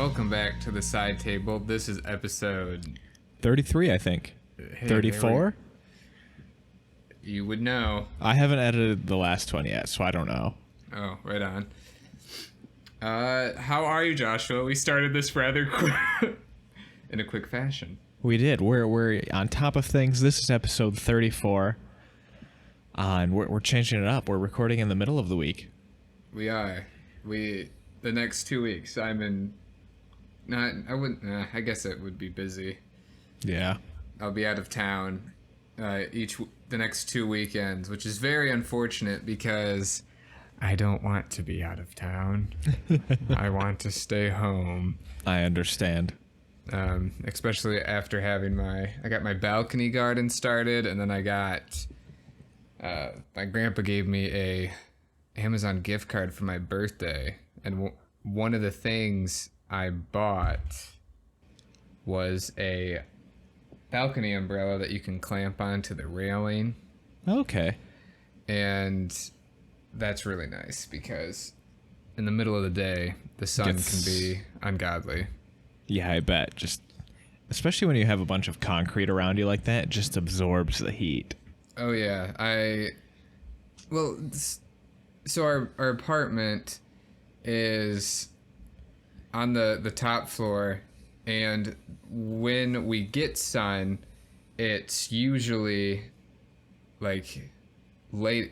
Welcome back to the side table. This is episode 33, I think. Hey, 34? You would know. I haven't edited the last one yet, so I don't know. Oh, right on. How are you, Joshua? We started this rather quick, in a quick fashion. We did. We're on top of things. This is episode 34. And we're changing it up. We're recording in the middle of the week. We are. The next 2 weeks, I'm in. I guess it would be busy. Yeah. I'll be out of town the next 2 weekends, which is very unfortunate because I don't want to be out of town. I want to stay home. I understand. Especially after having I got my balcony garden started, and then I got my grandpa gave me a Amazon gift card for my birthday, and one of the things I bought was a balcony umbrella that you can clamp onto the railing. Okay. And that's really nice because in the middle of the day, the sun can be ungodly. Yeah, I bet. Just especially when you have a bunch of concrete around you like that, it just absorbs the heat. Oh yeah, so our apartment is on the top floor, and when we get sun, it's usually like late,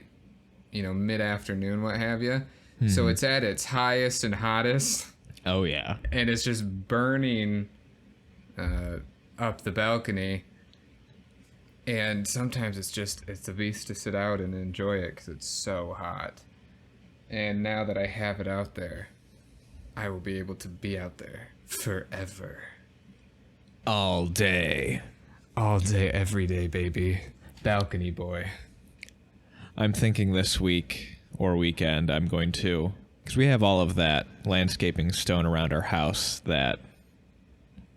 mid-afternoon, what have you. Mm-hmm. So it's at its highest and hottest. Oh yeah. And it's just burning up the balcony. And sometimes it's a beast to sit out and enjoy it because it's so hot. And now that I have it out there, I will be able to be out there forever. All day. All day, every day, baby. Balcony boy. I'm thinking this week or weekend I'm going to, because we have all of that landscaping stone around our house that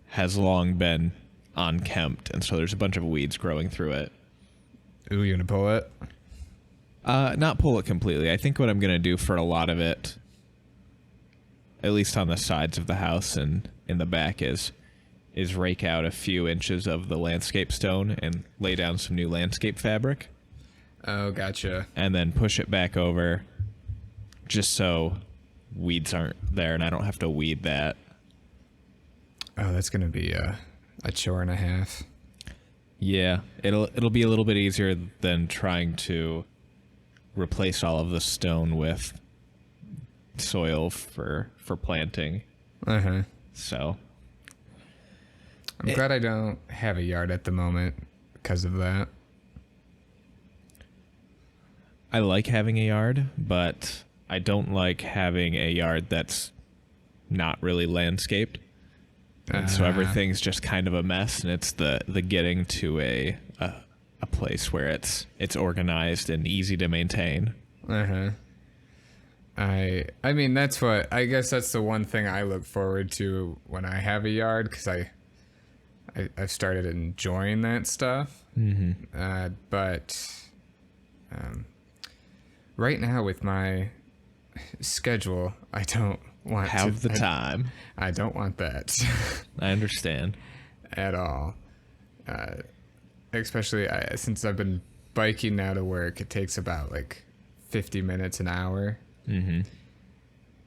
has long been unkempt, and so there's a bunch of weeds growing through it. Ooh, you gonna pull it? Not pull it completely. I think what I'm gonna do for a lot of it, at least on the sides of the house and in the back, is rake out a few inches of the landscape stone and lay down some new landscape fabric. Oh, gotcha. And then push it back over just so weeds aren't there and I don't have to weed that. Oh, that's gonna be a chore and a half. Yeah, it'll be a little bit easier than trying to replace all of the stone with soil for planting. Uh-huh. So I'm glad I don't have a yard at the moment because of that. I like having a yard, but I don't like having a yard that's not really landscaped. And so everything's just kind of a mess, and it's the getting to a place where it's organized and easy to maintain. Uh-huh. I mean, I guess that's the one thing I look forward to when I have a yard, because I've started enjoying that stuff. Mm-hmm. But right now with my schedule, I don't want have the time. I don't want that. I understand. At all. Especially since I've been biking now to work, it takes about 50 minutes an hour. Mm-hmm.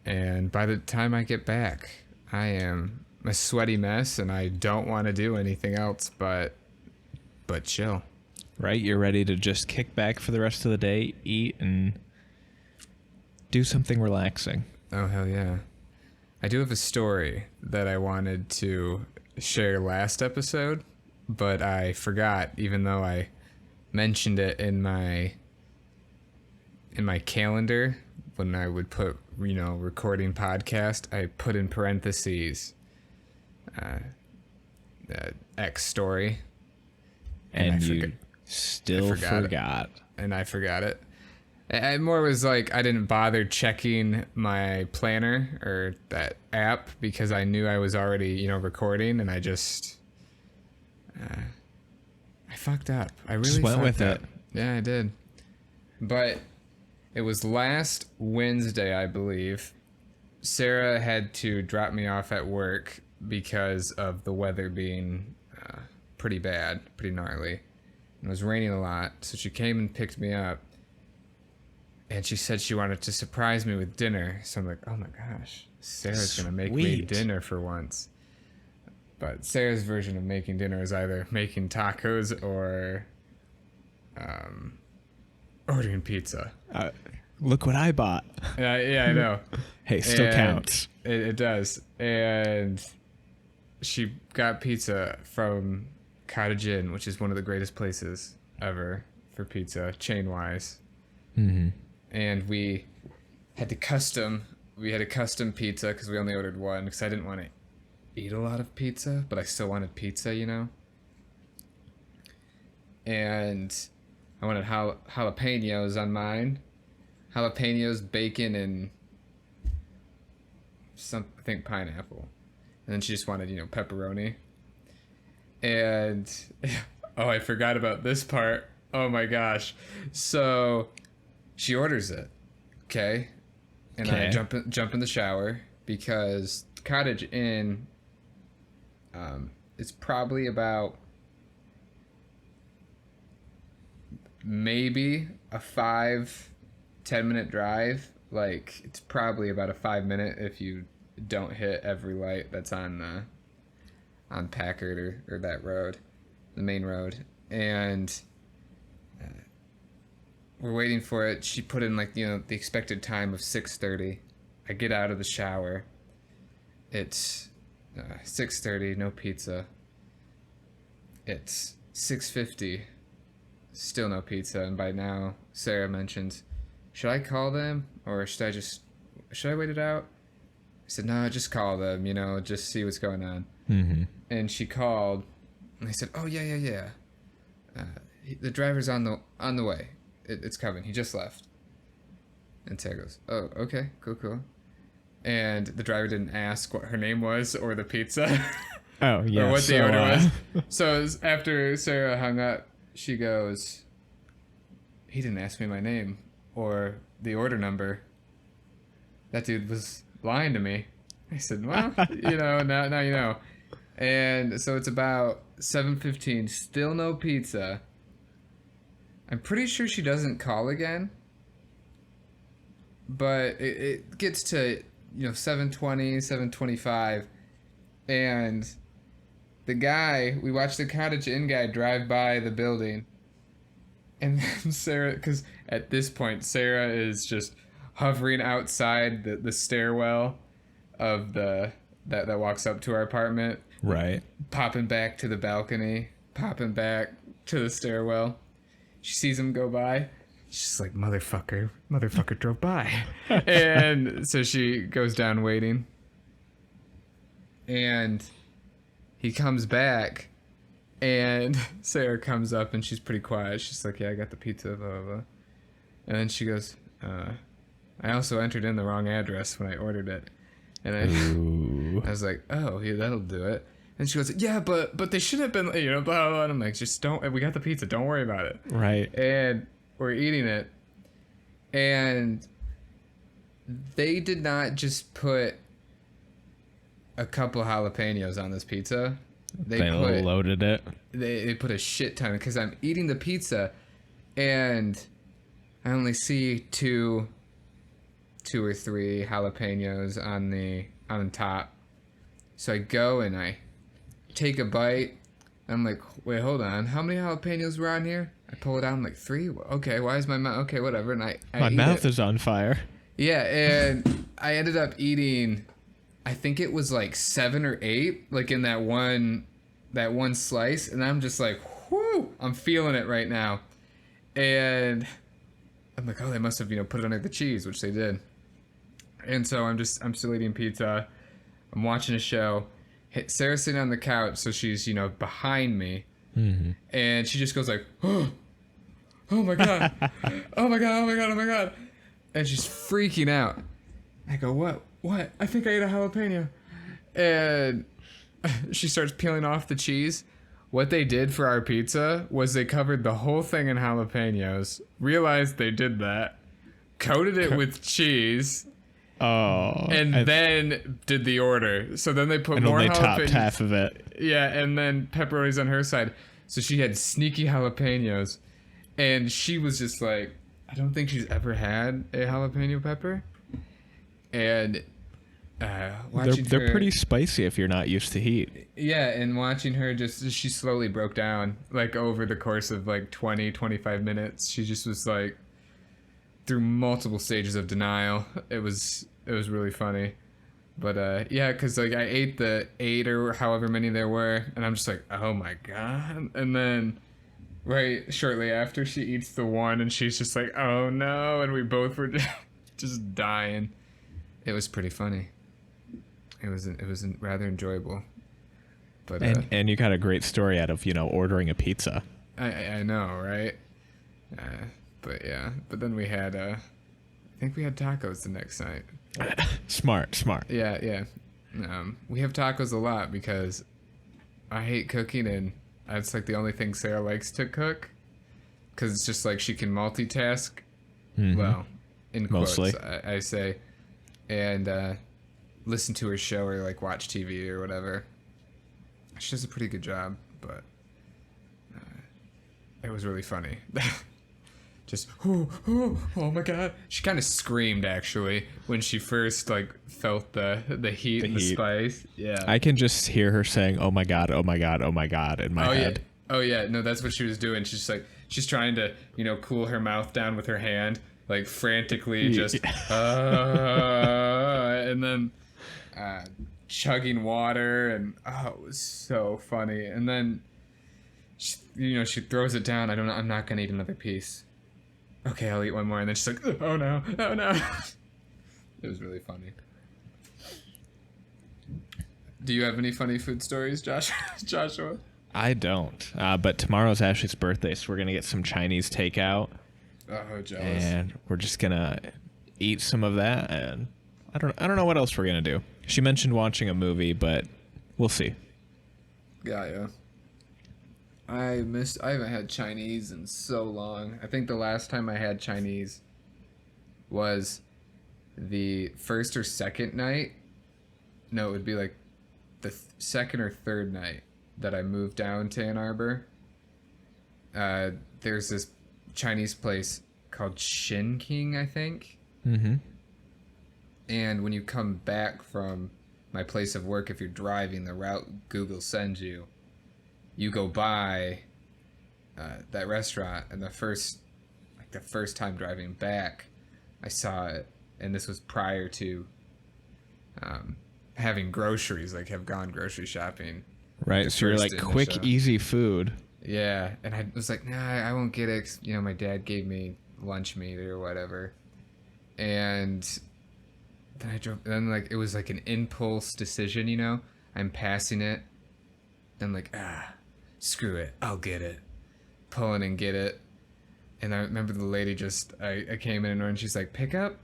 And by the time I get back, I am a sweaty mess, and I don't want to do anything else but chill. Right? You're ready to just kick back for the rest of the day, eat, and do something relaxing. Oh, hell yeah. I do have a story that I wanted to share last episode, but I forgot, even though I mentioned it in my calendar when I would put, recording podcast. I put in parentheses X story. And you still forgot. And I forgot it. And more was I didn't bother checking my planner or that app because I knew I was already, recording, and I just, I fucked up. I really just went with up. it. Yeah, I did. But it was last Wednesday, I believe. Sarah had to drop me off at work because of the weather being pretty bad, pretty gnarly. It was raining a lot, so she came and picked me up. And she said she wanted to surprise me with dinner. So I'm like, oh my gosh, Sarah's going to make me dinner for once. But Sarah's version of making dinner is either making tacos or ordering pizza. Look what I bought. Yeah, I know. Hey, still counts. It does. And she got pizza from Cottage Inn, which is one of the greatest places ever for pizza, chain-wise. Mm-hmm. And we had a custom pizza because we only ordered one because I didn't want to eat a lot of pizza, but I still wanted pizza, you know. And I wanted jalapenos on mine, jalapenos, bacon, and I think pineapple. And then she just wanted, pepperoni. And oh, I forgot about this part. Oh my gosh. So she orders it, okay? And I jump in the shower because Cottage Inn, it's probably about maybe a 5-10 minute drive. Like, it's probably about a 5 minute if you don't hit every light that's on Packard or that road, the main road. And we're waiting for it. She put in the expected time of 6:30. I get out of the shower. It's 6:30, no pizza. It's 6:50, still no pizza. And by now, Sarah mentions, should I call them or should I wait it out? I said, no, just call them, just see what's going on. Mm-hmm. And she called and I said, oh yeah. The driver's on the way. It's coming. He just left. And Sarah goes, oh, okay, cool. And the driver didn't ask what her name was or the pizza. Oh, yeah. Or what the order was. So after Sarah hung up, she goes, he didn't ask me my name or the order number. That dude was lying to me. I said, well, now you know. And so it's about 7:15, still no pizza. I'm pretty sure she doesn't call again. But it gets to, 7:20, 7:25. And we watched the Cottage Inn guy drive by the building. And then Sarah, because at this point, Sarah is just hovering outside the stairwell of that walks up to our apartment. Right. Popping back to the balcony, popping back to the stairwell. She sees him go by. She's like, motherfucker drove by. And so she goes down waiting. And he comes back. And Sarah comes up and she's pretty quiet. She's like, yeah, I got the pizza, blah, blah, blah. And then she goes, I also entered in the wrong address when I ordered it. And I was like, oh, yeah, that'll do it. And she goes, yeah, but they should have been, blah, blah, blah. And I'm like, just don't, we got the pizza. Don't worry about it. Right. And we're eating it. And they did not just put a couple jalapenos on this pizza. They loaded it. They put a shit ton because I'm eating the pizza and I only see two or three jalapenos on top. So I go and I take a bite. I'm like, wait, hold on. How many jalapenos were on here? I pull it out. I'm like, 3? Okay, why is my mouth? Okay, whatever. And I my mouth is on fire. Yeah, and I ended up eating, I think it was 7 or 8, in that one slice. And I'm just like, whoo, I'm feeling it right now. And I'm like, oh, they must have, put it under the cheese, which they did. And so I'm still eating pizza. I'm watching a show. Sarah's sitting on the couch, so she's, behind me. Mm-hmm. And she just goes like, oh my God. Oh my God. And she's freaking out. I go, what? I think I ate a jalapeno. And she starts peeling off the cheese. What they did for our pizza was they covered the whole thing in jalapenos, realized they did that, coated it with cheese, Oh. and then did the order. So then they put and more only topped jalapenos. half of it. Yeah, and then pepperonis on her side. So she had sneaky jalapenos, and she was just like, I don't think she's ever had a jalapeno pepper. And watching They're her, pretty spicy if you're not used to heat. yeah, and watching her just, she slowly broke down, like over the course of like 20-25 minutes. She just was like through multiple stages of denial. It was really funny. But yeah, because like I ate the 8 or however many there were, and I'm just like, oh my god. And then right shortly after, she eats the one, and she's just like, oh no, and we both were just dying. It was pretty funny. It was rather enjoyable. But And you got a great story out of, ordering a pizza. I know, right? But yeah, but then we had I think we had tacos the next night. Smart. Yeah. We have tacos a lot because I hate cooking, and that's like the only thing Sarah likes to cook, because it's just like she can multitask. Mhm. Well, in quotes, Mostly. I say, and listen to her show or like watch TV or whatever. She does a pretty good job, but it was really funny. Just oh my god, she kind of screamed actually when she first like felt the heat and the heat. spice. Yeah. I can just hear her saying, "Oh my god, oh my god, oh my god" in my head. Yeah. Oh yeah, no, that's what she was doing. She's like, she's trying to, cool her mouth down with her hand, like frantically, just and then chugging water, and it was so funny. And then she throws it down. I'm not gonna eat another piece. Okay, I'll eat one more, and then she's like, oh no. It was really funny. Do you have any funny food stories, Joshua? I don't. But tomorrow's Ashley's birthday, so we're gonna get some Chinese takeout, Oh, jealous. and we're just gonna eat some of that. And I don't know what else we're gonna do. She mentioned watching a movie, but we'll see. Yeah. I haven't had Chinese in so long. I think the last time I had Chinese was the first or second night. No, it would be like the second or third night that I moved down to Ann Arbor. There's this Chinese place called Shin King, I think. Mm-hmm. And when you come back from my place of work, if you're driving the route Google sends you, you go by that restaurant, and the first time driving back, I saw it, and this was prior to having groceries, like have gone grocery shopping. Right. So you're first like in the quick, show. easy food. Yeah, and I was like, nah, I won't get it. 'Cause, my dad gave me lunch meat or whatever, and then I drove. Then like it was like an impulse decision. I'm passing it, then like screw it, I'll get it. Pull in and get it. And I remember the lady I came in and she's like, pick up?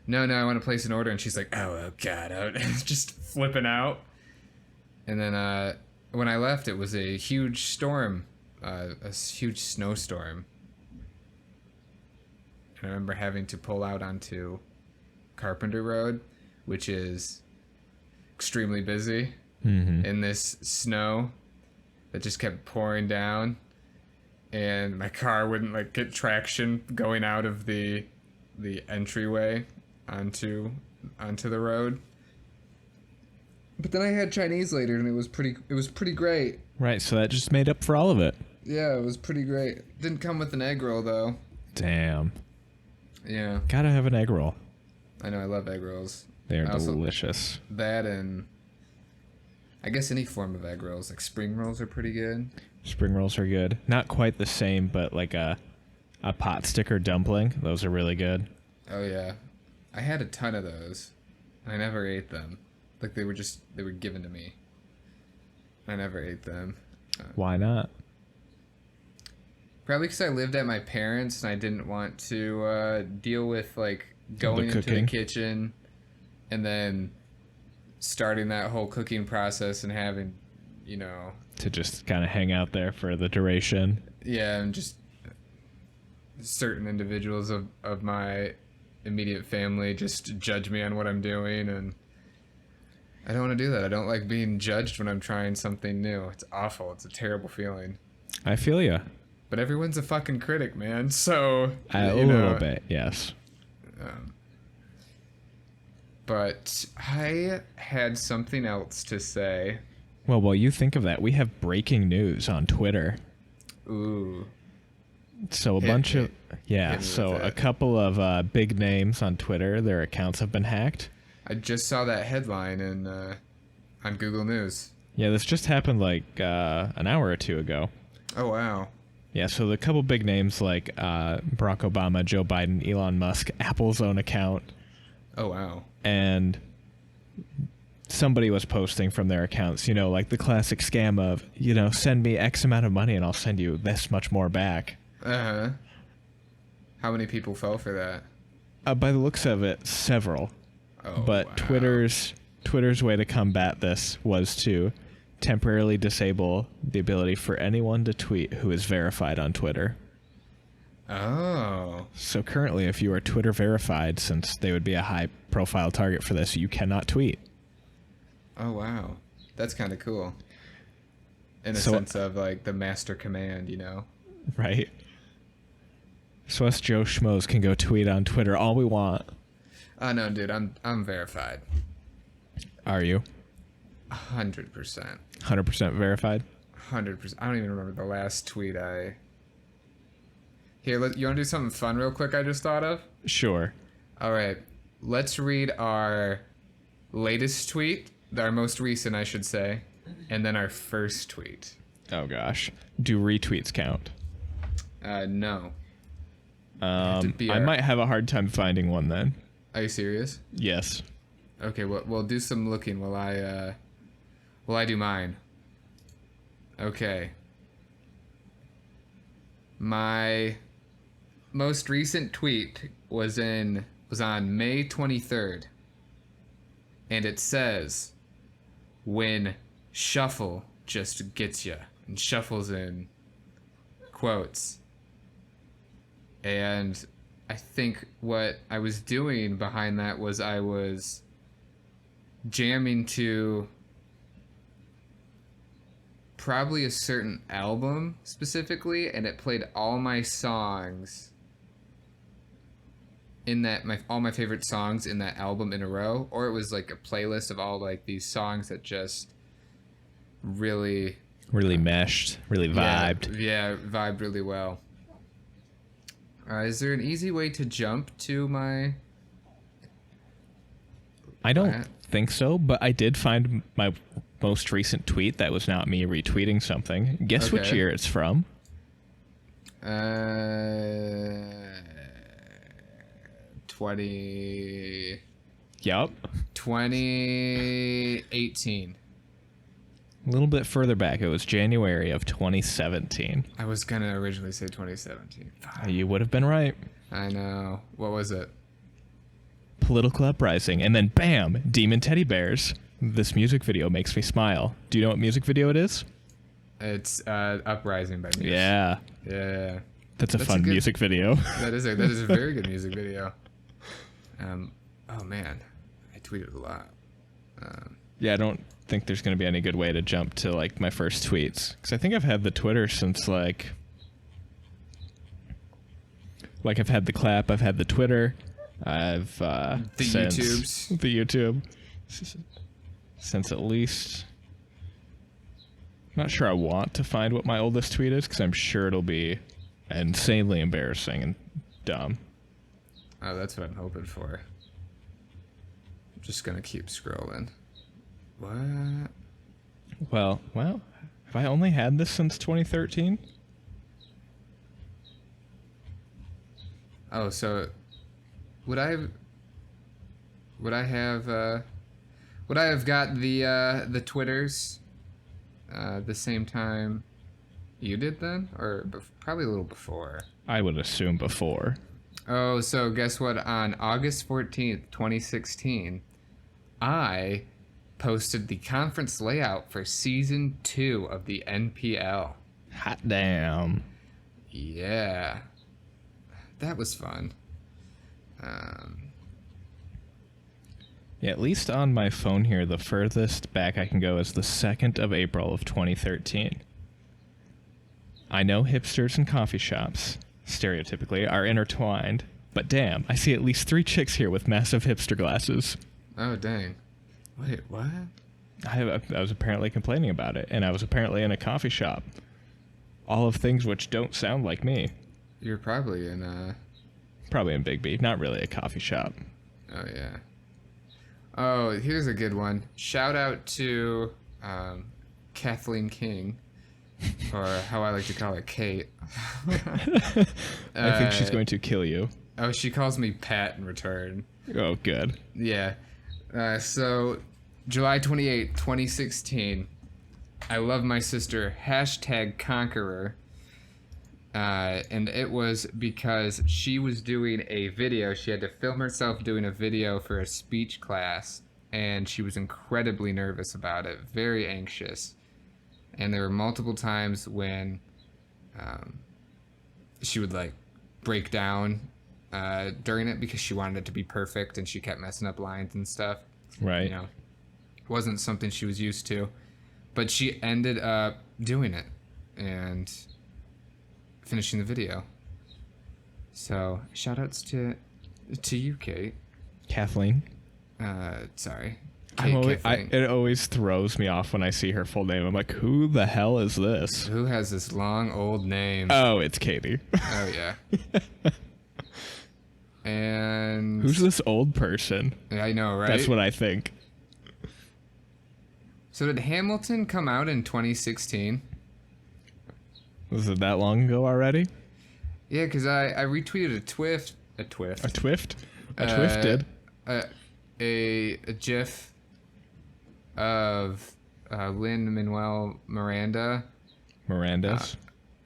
No, I want to place an order. And she's like, oh God, I was just flipping out. And then when I left, it was a huge storm, a huge snowstorm. And I remember having to pull out onto Carpenter Road, which is extremely busy in this snow that just kept pouring down, and my car wouldn't like get traction going out of the entryway onto the road. But then I had Chinese later, and it was pretty great. Right. So that just made up for all of it. Yeah, it was pretty great. Didn't come with an egg roll though. Damn. Yeah, Gotta have an egg roll. I know, I love egg rolls. They are I also- delicious. That, and I guess any form of egg rolls, like spring rolls, are pretty good. Spring rolls are good. Not quite the same, but like a pot sticker dumpling. Those are really good. Oh yeah, I had a ton of those, and I never ate them. Like they were given to me. I never ate them. Why not? Probably because I lived at my parents' and I didn't want to deal with like going into the cooking. kitchen and then starting that whole cooking process and having, To just kind of hang out there for the duration. yeah, and just certain individuals of my immediate family just judge me on what I'm doing, and I don't want to do that. I don't like being judged when I'm trying something new. It's awful. It's a terrible feeling. I feel you. But everyone's a fucking critic, man. So A you know, little bit, yes. But I had something else to say. Well, while you think of that, we have breaking news on Twitter. Ooh. So a Hit bunch me. of yeah, Hit me so with a it. couple of big names on Twitter, their accounts have been hacked. I just saw that headline on Google News. Yeah, this just happened like an hour or two ago. Oh wow. Yeah, so the couple big names like Barack Obama, Joe Biden, Elon Musk, Apple's own account, Oh wow. and somebody was posting from their accounts, you know, like the classic scam of, you know, send me X amount of money and I'll send you this much more back. Uh-huh. How many people fell for that? By the looks of it, several. Oh, But wow. Twitter's way to combat this was to temporarily disable the ability for anyone to tweet who is verified on Twitter. Oh. So currently, if you are Twitter verified, since they would be a high profile target for this, you cannot tweet. Oh wow. That's kind of cool. In a So- sense of like the master command, you know. Right? So us Joe Schmoes can go tweet on Twitter all we want. Oh no, dude, I'm verified. Are you? 100%. 100% verified? 100%. I don't even remember the last tweet I. Here, you want to do something fun real quick? I just thought of. Sure. All right, let's read our latest tweet, our most recent, I should say, and then our first tweet. Oh gosh. Do retweets count? No. to I be our- might have a hard time finding one then. Are you serious? Yes. Okay, we'll do some looking while I do mine. Okay. My most recent tweet was on May 23rd. And it says, when shuffle just gets ya. And shuffles in quotes. And I think what I was doing behind that was I was jamming to probably a certain album specifically, and it played all my songs in that all my favorite songs in that album in a row, or it was like a playlist of all like these songs that just really Meshed, really vibed. yeah, vibed really well. Is there an easy way to jump to my? I don't Alright. think so, but I did find my most recent tweet that was not me retweeting something. Guess which Okay. year it's from? 2018. A little bit further back. It was January of 2017. I was gonna originally say 2017. Fuck. You would have been right. I know. What was it? Political uprising, and then bam, demon teddy bears. This music video makes me smile. Do you know what music video it is? It's Uprising by Muse. Yeah, Yeah. that's a That's a fun good- music video. That is a very good music video. Oh man, I tweeted a lot. Yeah, I don't think there's going to be any good way to jump to like my first tweets, because I think I've had the Twitter since like I've had the clap, I've had the Twitter, I've The since- YouTubes. the YouTube since at least. I'm not sure I want to find what my oldest tweet is, because I'm sure it'll be insanely embarrassing and dumb. Oh, that's what I'm hoping for. I'm just gonna keep scrolling. What? Well, have I only had this since 2013? Oh, so would I have got the Twitters the same time you did then, or probably a little before? I would assume before. Oh, so guess what? On August 14th, 2016, I posted the conference layout for season 2 of the NPL. Hot damn. Yeah. That was fun. Yeah, at least on my phone here, the furthest back I can go is the 2nd of April of 2013. I know hipsters and coffee shops, stereotypically, are intertwined, but damn, I see at least 3 chicks here with massive hipster glasses. Oh, dang. Wait, what? I was apparently complaining about it, and I was apparently in a coffee shop. All of things which don't sound like me. You're probably in, Probably in Big B, not really a coffee shop. Oh, yeah. Oh, here's a good one. Shout out to Kathleen King, or how I like to call her, Kate. I think she's going to kill you. Oh, she calls me Pat in return. Oh, good. Yeah. So, July 28, 2016. I love my sister. #Conqueror. And it was because she was doing a video. She had to film herself doing a video for a speech class, and she was incredibly nervous about it, very anxious. And there were multiple times when she would like break down during it because she wanted it to be perfect, and she kept messing up lines and stuff. Right. You know, it wasn't something she was used to, but she ended up doing it and finishing the video. So shout outs to you, Kate. Kathleen. Sorry. It always throws me off when I see her full name. I'm like, who the hell is this? Who has this long old name? Oh, it's Katie. Oh yeah. And Who's this old person? I know, right? That's what I think. So did Hamilton come out in 2016? Was it that long ago already? Yeah, because I retweeted a twift. A twift? A twifted? A GIF of Lin-Manuel Miranda. Miranda's?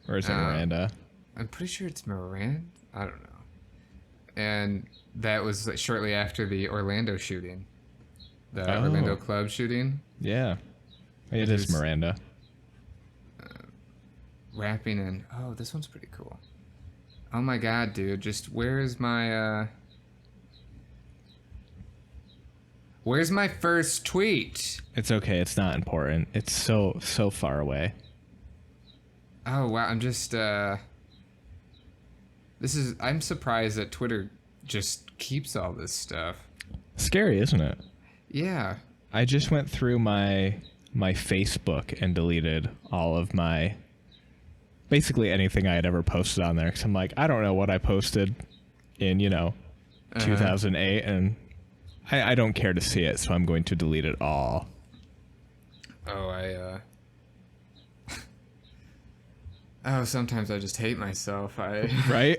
Or is it Miranda? I'm pretty sure it's Miranda. I don't know. And that was like shortly after the Orlando shooting. The Orlando club shooting. Yeah. It is Miranda. Rapping in. Oh, this one's pretty cool. Oh my god, dude. Just where's my first tweet? It's okay. It's not important. It's so far away. Oh wow, I'm just I'm surprised that Twitter just keeps all this stuff. Scary, isn't it? Yeah. I just went through my Facebook and deleted all of my basically anything I had ever posted on there, because I'm like, I don't know what I posted in 2008, and I don't care to see it, so I'm going to delete it all. Oh, oh, sometimes I just hate myself. Right?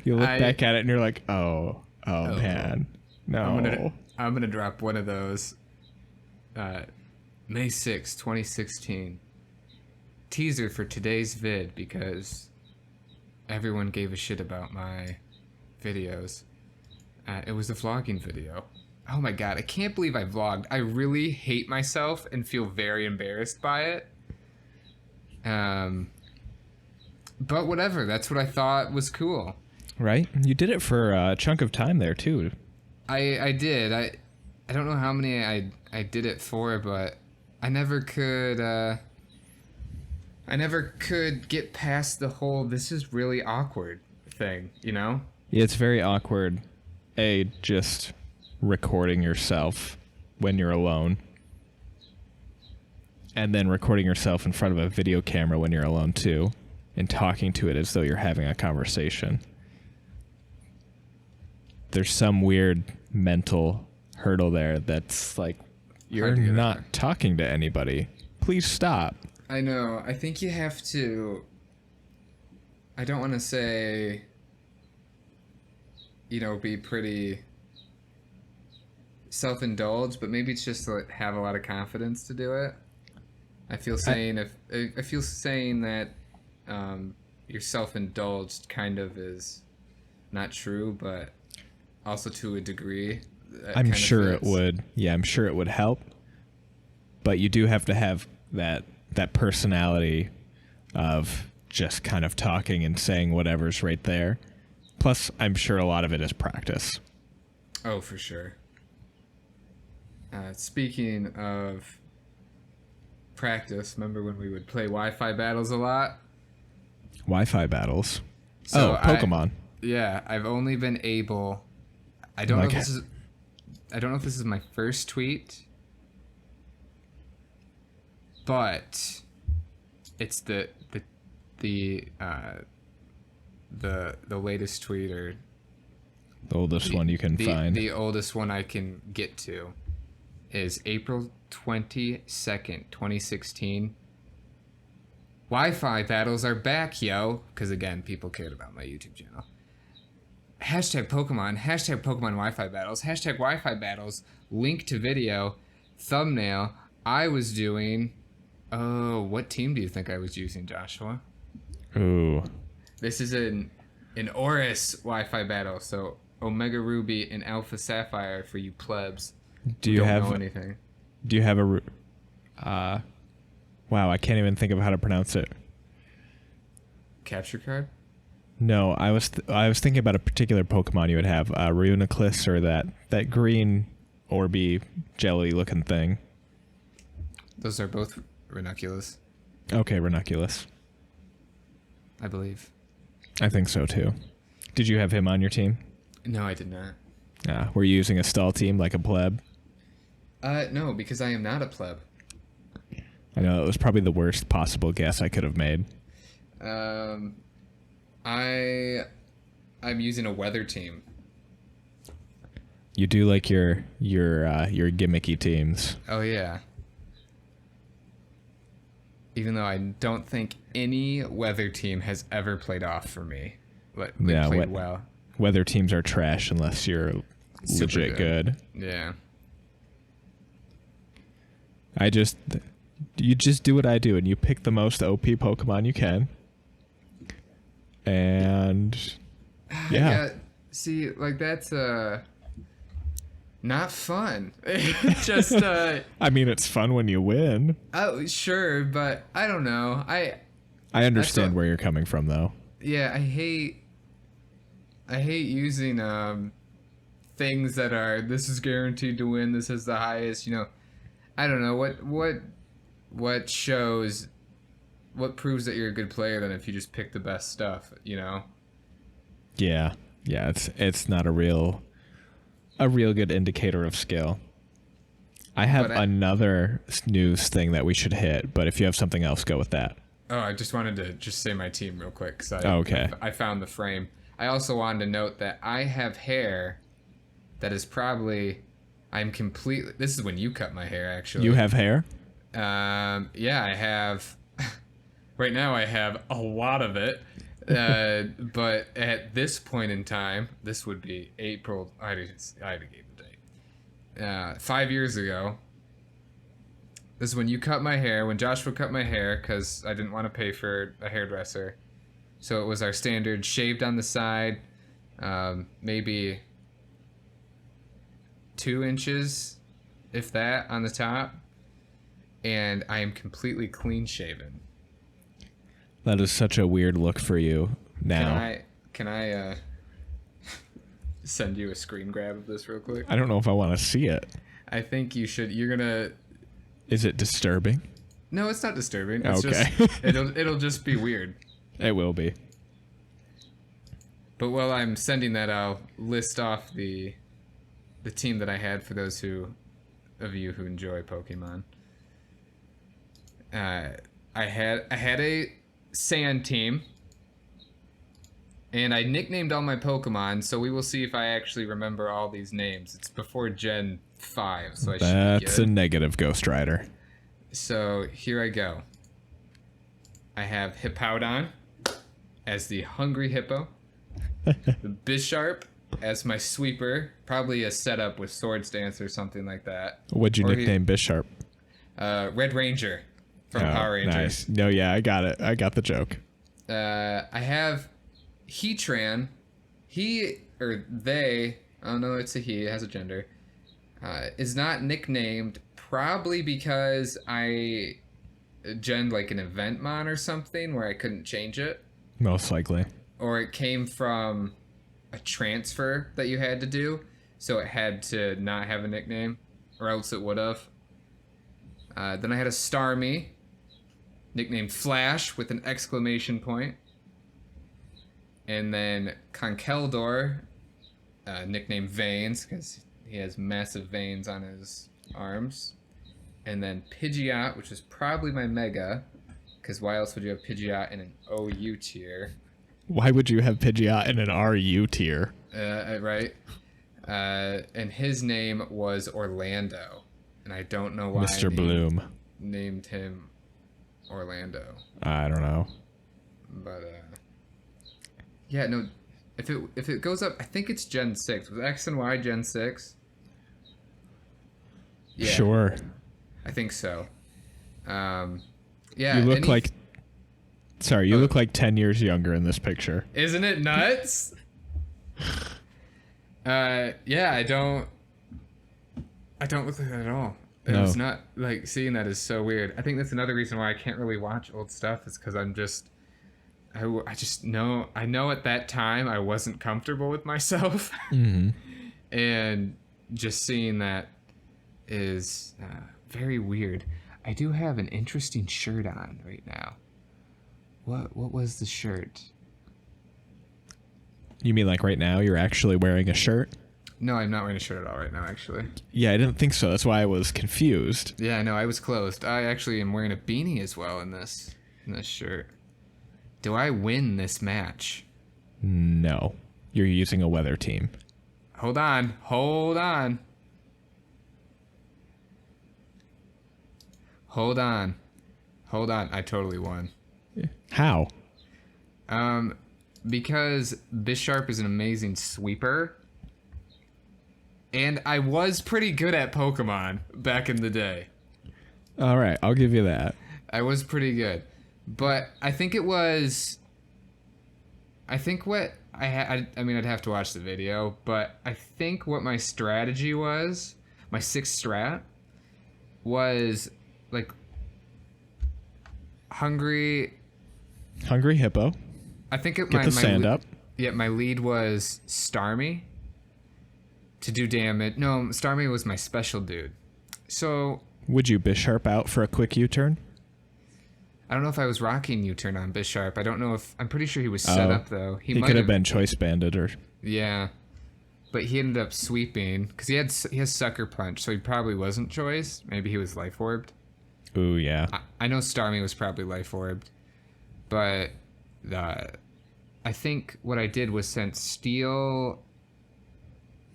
You look back at it and you're like, oh man, no. I'm gonna drop one of those. May 6, 2016. Teaser for today's vid, because everyone gave a shit about my videos. It was a vlogging video. Oh my god, I can't believe I vlogged. I really hate myself and feel very embarrassed by it. But whatever, that's what I thought was cool. Right? You did it for a chunk of time there too. I did. I don't know how many I did it for, but I never could get past the whole "this is really awkward" thing, you know? Yeah, it's very awkward. Just recording yourself when you're alone, and then recording yourself in front of a video camera when you're alone too, and talking to it as though you're having a conversation. There's some weird mental hurdle there that's like, you're not talking to anybody. Please stop. I know. I think you have to... I don't want to say, be pretty self-indulged, but maybe it's just to have a lot of confidence to do it. I feel saying that you're self-indulged kind of is not true, but also to a degree. I'm sure it would. Yeah, I'm sure it would help. But you do have to have that personality of just kind of talking and saying whatever's right there. Plus, I'm sure a lot of it is practice. Oh, for sure. Speaking of practice, remember when we would play Wi-Fi battles a lot? Wi-Fi battles. So Pokemon. Yeah, I've only been able. I don't know if Like- this is. I don't know if this is my first tweet, but it's the latest tweet, or The oldest one you can find. the oldest one I can get to is April 22nd, 2016. Wi-Fi battles are back, yo. Because again, people cared about my YouTube channel. Hashtag Pokemon. Hashtag Pokemon Wi-Fi battles. Hashtag Wi-Fi battles. Link to video. Thumbnail. I was doing... Oh, what team do you think I was using, Joshua? Ooh. This is an Oris Wi-Fi battle. So Omega Ruby and Alpha Sapphire for you plebs. Do who you don't have know anything? Do you have a wow, I can't even think of how to pronounce it. Capture card? No, I was thinking about a particular Pokemon you would have, Reuniclus, or that green Orby jelly looking thing. Those are both Ranunculus, Okay, Ranunculus. I believe. I think so too. Did you have him on your team? No, I did not. Were you using a stall team like a pleb? No, because I am not a pleb. I know it was probably the worst possible guess I could have made. I'm using a weather team. You do like your gimmicky teams. Oh yeah. Even though I don't think any weather team has ever played off for me, but they Yeah, played well. Weather teams are trash unless you're Super legit good. Yeah. You just do what I do and you pick the most OP Pokemon you can. And yeah. See, like that's not fun. Just I mean, it's fun when you win. oh sure, but I don't know. I understand what- where you're coming from though. Yeah, I hate using things that are this is guaranteed to win, this is the highest, I don't know what shows what proves that you're a good player than if you just pick the best stuff, Yeah. Yeah, it's not a real good indicator of skill. I have But another news thing that we should hit, but if you have something else, go with that. Oh, I just wanted to just say my team real quick cuz Okay. I found the frame. I also wanted to note that I have hair that is probably this is when you cut my hair actually. You have hair? Yeah, I have. Right now, I have a lot of it. But at this point in time, this would be April. I already gave the date. 5 years ago. This is when you cut my hair. When Joshua cut my hair, because I didn't want to pay for a hairdresser. So it was our standard shaved on the side, maybe 2 inches, if that, on the top. And I am completely clean shaven. That is such a weird look for you now. Can I send you a screen grab of this real quick? I don't know if I want to see it. I think you should. You're gonna. Is it disturbing? No, it's not disturbing. It's Okay. just it'll just be weird. It will be. But while I'm sending that, I'll list off the team that I had for those of you who enjoy Pokemon. I had a sand team, and I nicknamed all my Pokemon, so we will see if I actually remember all these names. It's before Gen 5, so I should be That's good. a negative, Ghost Rider. So here I go. I have Hippowdon as the hungry hippo. The Bisharp as my sweeper, probably a setup with Swords Dance or something like that. What'd you Or nickname Bisharp? Red Ranger from Power Rangers. Nice. No, yeah, I got it. I got the joke. I have Heatran. He or they, oh no, it's a he, it has a gender, is not nicknamed probably because I gened like an event mon or something where I couldn't change it. Most likely. Or it came from a transfer that you had to do, so it had to not have a nickname, or else it would have. Then I had a Starmie, nicknamed Flash with an exclamation point. And then Conkeldor, nicknamed Veins, because he has massive veins on his arms. And then Pidgeot, which is probably my Mega, because why else would you have Pidgeot in an OU tier? Why would you have Pidgeot in an RU tier? Right? And his name was Orlando. And I don't know why Mr. Bloom. named him Orlando. I don't know. But, yeah, no, if it goes up, I think it's Gen 6. Was X and Y Gen 6? Yeah, Sure. I think so. Yeah. You look like... Sorry, you look like 10 years younger in this picture. Isn't it nuts? Yeah, I don't look like that at all. It No. was not, like, seeing that is so weird. I think that's another reason why I can't really watch old stuff, is because I'm just... I just know... I know at that time I wasn't comfortable with myself. Mm-hmm. And just seeing that is very weird. I do have an interesting shirt on right now. What was the shirt? You mean like right now you're actually wearing a shirt? No, I'm not wearing a shirt at all right now, actually. Yeah, I didn't think so. That's why I was confused. Yeah, no, I was closed. I actually am wearing a beanie as well in this shirt. Do I win this match? No. You're using a weather team. Hold on. Hold on. Hold on. Hold on. I totally won. How? Because Bisharp is an amazing sweeper. And I was pretty good at Pokemon back in the day. All right, I'll give you that. I was pretty good. But I think it was... I think what I had... I mean, I'd have to watch the video. But I think what my strategy was... My sixth strat... was, like... Hungry Hippo. I think it... Get the sand up. Yeah, my lead was Starmie. To do damage. No, Starmie was my special dude. So... Would you Bisharp out for a quick U-turn? I don't know if I was rocking U-turn on Bisharp. I don't know if... I'm pretty sure he was set up, though. He could have been Choice Banded or... Yeah. But he ended up sweeping. Because he has Sucker Punch, so he probably wasn't Choice. Maybe he was Life Orbed. Ooh, yeah. I know Starmie was probably Life Orbed. But... I think what I did was send Steel...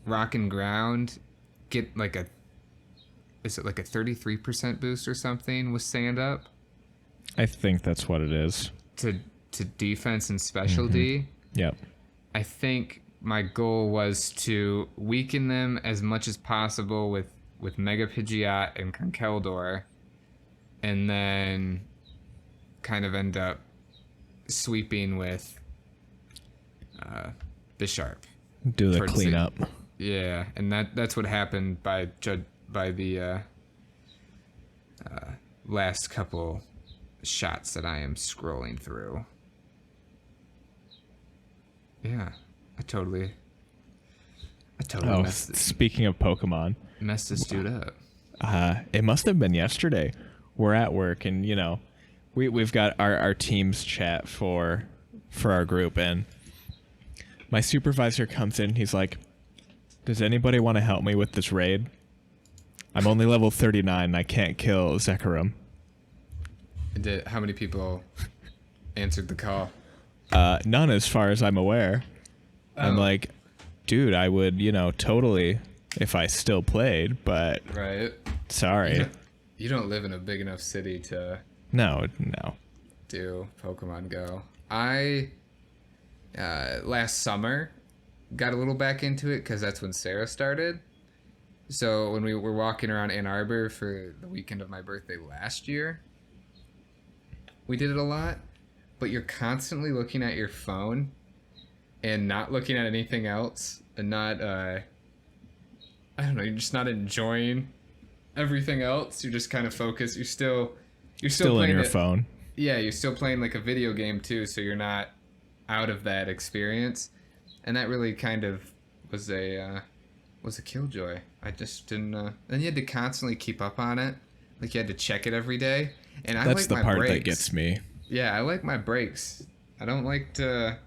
Rock and Ground... Get like a... Is it like a 33% boost or something with Sand Up? I think that's what it is. To defense and specialty. Yep. I think my goal was to weaken them as much as possible with Mega Pidgeot and Conkeldor, and then kind of end up sweeping with Bisharp. Do the towards cleanup. Yeah, and that's what happened by the last couple shots that I am scrolling through. Yeah, I totally Speaking of Pokemon, messed this dude up. it must have been yesterday. We're at work, and you know, we've got our teams chat for our group, and my supervisor comes in. He's like, "Does anybody want to help me with this raid? I'm only level 39 and I can't kill Zekrom." How many people answered the call? None as far as I'm aware. I'm Oh. like, dude, I would, totally if I still played, but Right. sorry. You don't live in a big enough city to No. do Pokemon Go. I last summer got a little back into it because that's when Sarah started. So when we were walking around Ann Arbor for the weekend of my birthday last year, we did it a lot. But you're constantly looking at your phone and not looking at anything else, and not I don't know, you're just not enjoying everything else. You're just kind of focused. You're still Still in playing your it. phone. Yeah, you're still playing like a video game too, so you're not out of that experience. and that really kind of was a killjoy. I just didn't. Then you had to constantly keep up on it, like you had to check it every day. And I That's like the my part breaks. that gets me. Yeah, I like my breaks. I don't like to.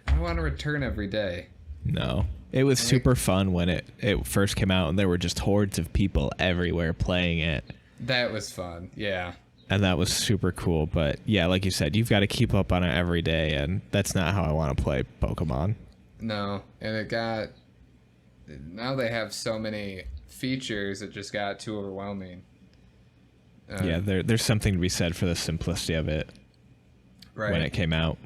I don't want to return every day. No. It was super fun when it first came out and there were just hordes of people everywhere playing it. That was fun. Yeah. And that was super cool. But yeah, like you said, you've got to keep up on it every day. And that's not how I want to play Pokemon. No. And it got. Now they have so many features, it just got too overwhelming. Yeah, there's something to be said for the simplicity of it Right. when it came out.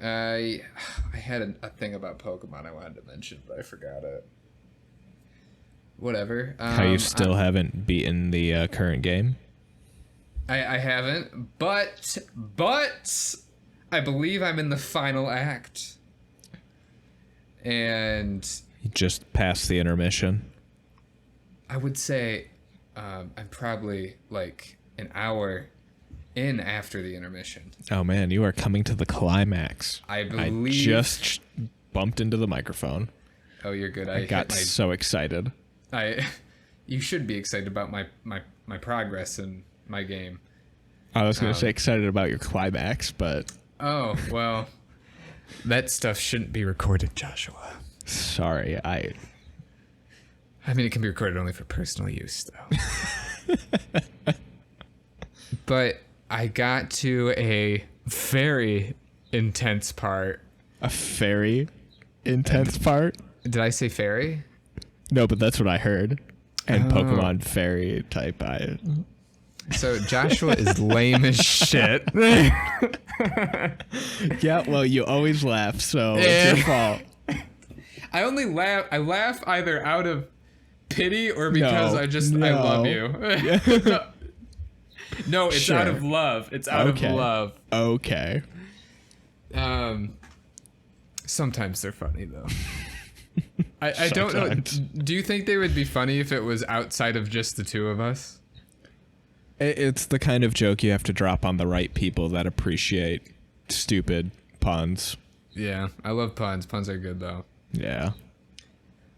I had a thing about Pokemon I wanted to mention, but I forgot it. Whatever. How you still haven't beaten the current game? I haven't, but I believe I'm in the final act. And You just passed the intermission. I would say I'm probably like an hour in after the intermission. Oh man, you are coming to the climax. I believe. I just bumped into the microphone. Oh, you're good. I got so excited. You should be excited about my progress in my game. I was going to say excited about your climax, but Oh, well, that stuff shouldn't be recorded, Joshua. sorry. I mean, it can be recorded only for personal use, though. But I got to a very intense part. A very intense part? Did I say fairy? No, but that's what I heard. And Oh. Pokemon fairy type. So Joshua is lame as shit. Yeah, well, you always laugh, so Yeah. it's your fault. I only laugh. I laugh either out of pity or because I No. love you. No, it's out Sure. of love. It's out Okay. of love. Okay. Sometimes they're funny though. I don't know. Sometimes. Do you think they would be funny if it was outside of just the two of us? It's the kind of joke you have to drop on the right people that appreciate stupid puns. Yeah, I love puns. Puns are good though. Yeah.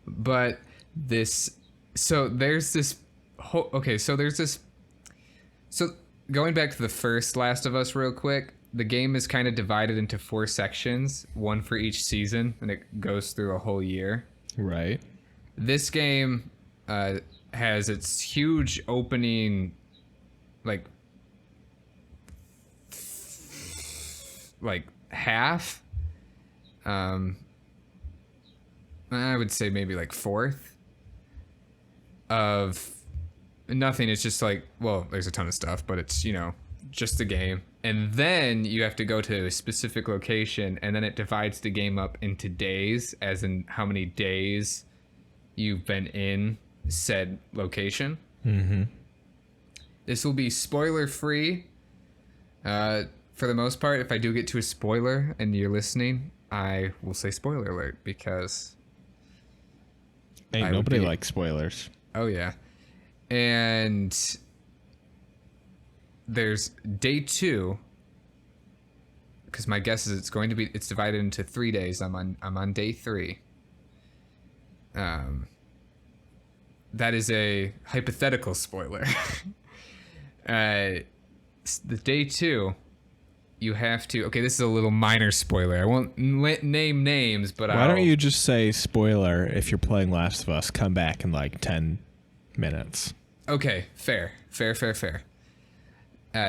But there's this so going back to the first Last of Us real quick, the game is kind of divided into 4 sections, one for each season, and it goes through a whole year. Right. This game has its huge opening, like half. I would say maybe like fourth of nothing. It's just like, well, there's a ton of stuff, but it's, just the game. And then you have to go to a specific location, and then it divides the game up into days, as in how many days you've been in said location. Mm-hmm. This will be spoiler free for the most part. If I do get to a spoiler and you're listening, I will say spoiler alert because Ain't I would nobody be- likes spoilers. oh yeah. And there's day 2, because my guess is it's divided into 3 days. I'm on day 3. That is a hypothetical spoiler. The day 2, you have to. Okay, this is a little minor spoiler. I won't name names, but Why don't you just say spoiler if you're playing Last of Us? Come back in like 10 minutes. Okay, fair.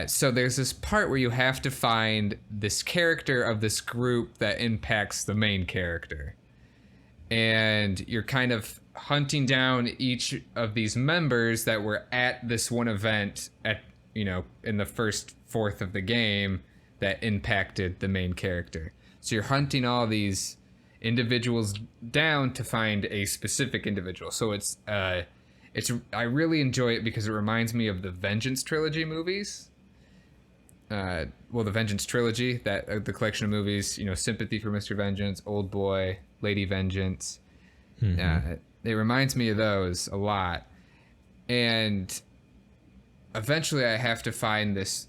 So there's this part where you have to find this character of this group that impacts the main character. And you're kind of hunting down each of these members that were at this one event in the first fourth of the game that impacted the main character. So you're hunting all these individuals down to find a specific individual. So I really enjoy it because it reminds me of the Vengeance trilogy movies. The Vengeance trilogy, that the collection of movies, Sympathy for Mr. Vengeance, Old Boy, Lady Vengeance. Mm-hmm. It reminds me of those a lot. And eventually I have to find this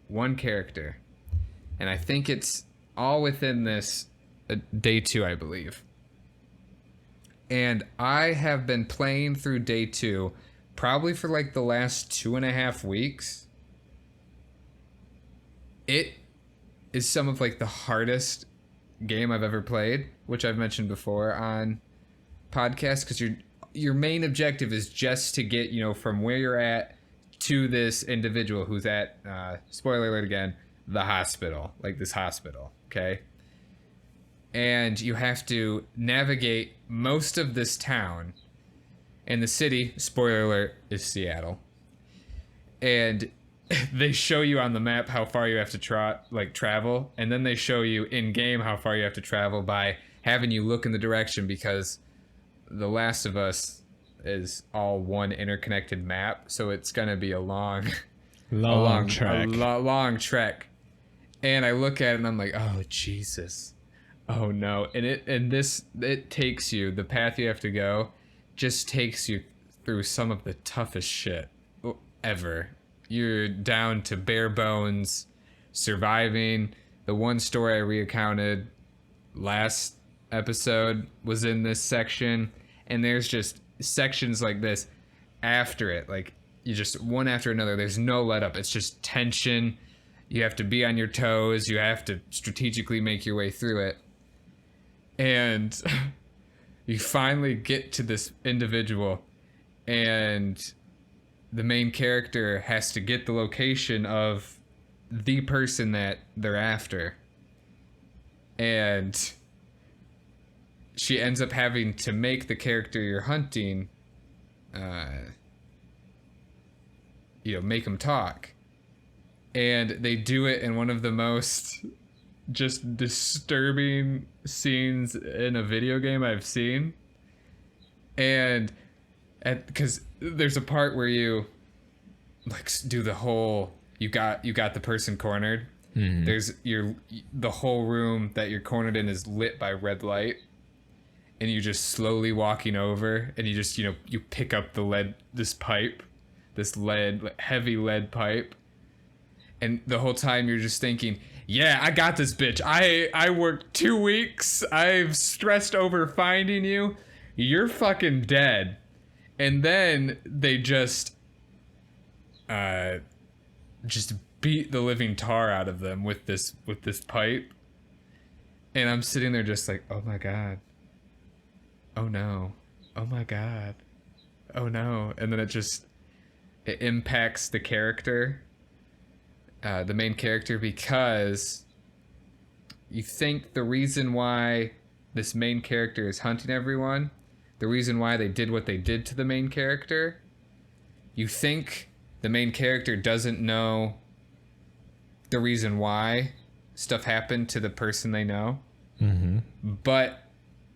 one character. And I think it's all within this day 2, I believe. And I have been playing through day 2 probably for like the last 2.5 weeks. It is some of like the hardest game I've ever played, which I've mentioned before on podcasts, because your main objective is just to get, from where you're at to this individual who's at, spoiler alert again, the hospital, like this hospital, okay? And you have to navigate most of this town, and the city, spoiler alert, is Seattle. And they show you on the map how far you have to travel, and then they show you in game how far you have to travel by having you look in the direction, because The Last of Us is all one interconnected map, so it's gonna be a long trek. And I look at it and I'm like, oh Jesus, oh no. And it takes you, the path you have to go just takes you through some of the toughest shit ever. You're down to bare bones surviving. The one story I recounted last episode was in this section, and there's just sections like this after it, like you just one after another. There's no let up. It's just tension. You have to be on your toes. You have to strategically make your way through it. And you finally get to this individual, and the main character has to get the location of the person that they're after. And she ends up having to make the character you're hunting, make him talk. And they do it in one of the most just disturbing scenes in a video game I've seen. And because there's a part where you like do the whole, you got the person cornered. Mm-hmm. There's the whole room that you're cornered in is lit by red light, and you're just slowly walking over, and you just you pick up this heavy lead pipe, and the whole time you're just thinking, yeah, I got this bitch. I worked 2 weeks. I've stressed over finding you. You're fucking dead. And then they just beat the living tar out of them with this pipe. And I'm sitting there just like, oh my God. Oh no. Oh my God. Oh no. And then it impacts the character, the main character, because you think the reason why this main character is hunting everyone, the reason why they did what they did to the main character, you think the main character doesn't know the reason why stuff happened to the person they know. Mm-hmm. But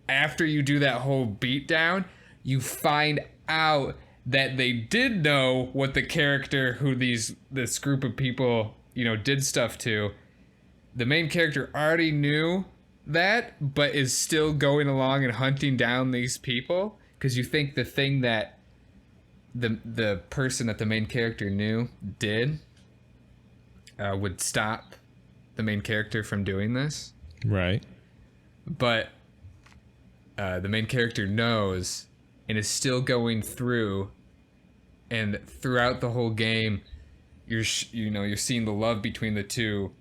after you do that whole beatdown, you find out that they did know what the character who this group of people, did stuff to. The main character already knew that, but is still going along and hunting down these people, because you think the thing that the person that the main character knew did would stop the main character from doing this. Right. But the main character knows and is still going through, and throughout the whole game you're seeing the love between the two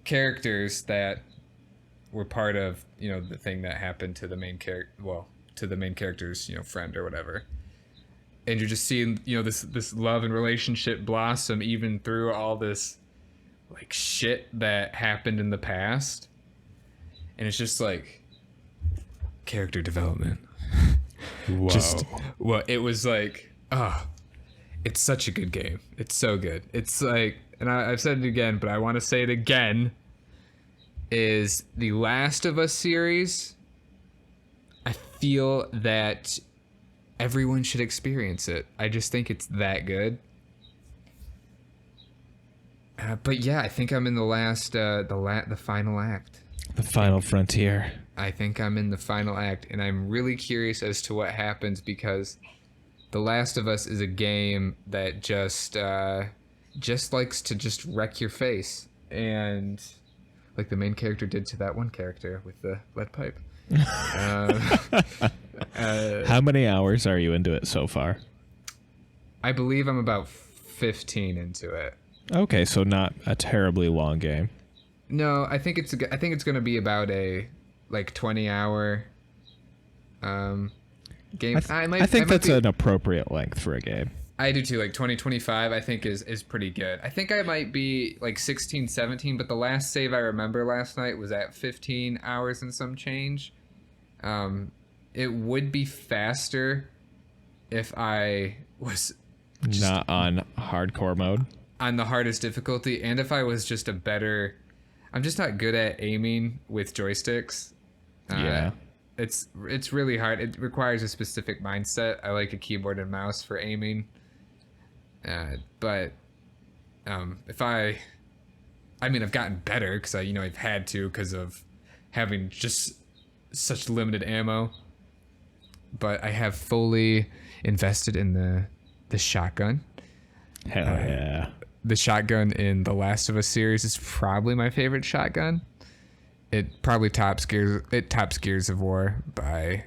characters that were part of the thing that happened to the main character's friend or whatever. And you're just seeing this love and relationship blossom even through all this like shit that happened in the past. And it's just like character development. Whoa. It was like, it's such a good game. It's so good. It's like, and I've said it again, but I want to say it again, is the Last of Us series. I feel that everyone should experience it. I just think it's that good. But yeah, I think I'm in the final act. The final frontier. I think I'm in the final act, and I'm really curious as to what happens, because The Last of Us is a game that just likes to just wreck your face. And like the main character did to that one character with the lead pipe. uh, How many hours are you into it so far? I believe I'm about 15 into it. Okay, so not a terribly long game. No, I think it's going to be about a like 20-hour game. I think that's an appropriate length for a game. I do too. Like 2025 I think is pretty good. I think I might be like 16, 17, but the last save I remember last night was at 15 hours and some change. It would be faster if I was just Not on hardcore mode. on the hardest difficulty, and if I was just a better. I'm just not good at aiming with joysticks. Yeah. It's really hard. It requires a specific mindset. I like a keyboard and mouse for aiming. But if I mean, I've gotten better because I've had to because of having just such limited ammo. But I have fully invested in the shotgun. Hell yeah. The shotgun in the Last of Us series is probably my favorite shotgun. It probably tops Gears of War by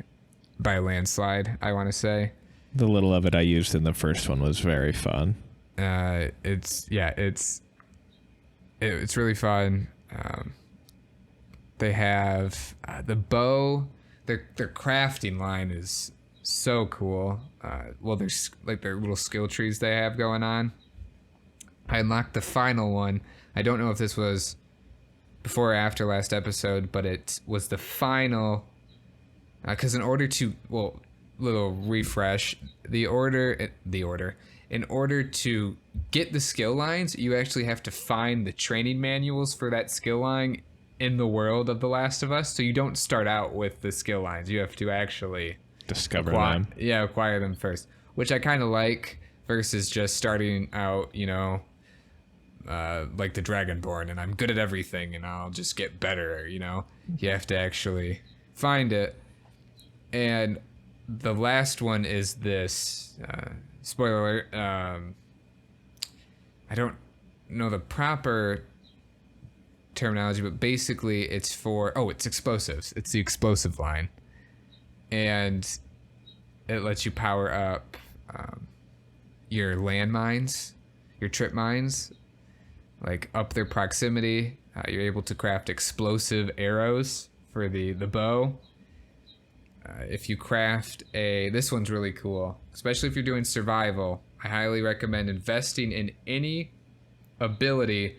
a landslide, I want to say. The little of it I used in the first one was very fun. It's really fun. They have the bow. Their crafting line is so cool. Well, there's like their little skill trees they have going on. I unlocked the final one. I don't know if this was before or after last episode, but it was the final. Because in order to, little refresh, in order to get the skill lines, you actually have to find the training manuals for that skill line in the world of The Last of Us. So you don't start out with the skill lines. You have to actually Discover them. Yeah, acquire them first, which I kind of like versus just starting out, like the Dragonborn, and I'm good at everything and I'll just get better, You have to actually find it. And the last one is this, spoiler alert, I don't know the proper terminology, but basically it's it's explosives. It's the explosive line. And it lets you power up your landmines, your trip mines, like up their proximity. You're able to craft explosive arrows for the bow. If you craft this one's really cool, especially if you're doing survival. I highly recommend investing in any ability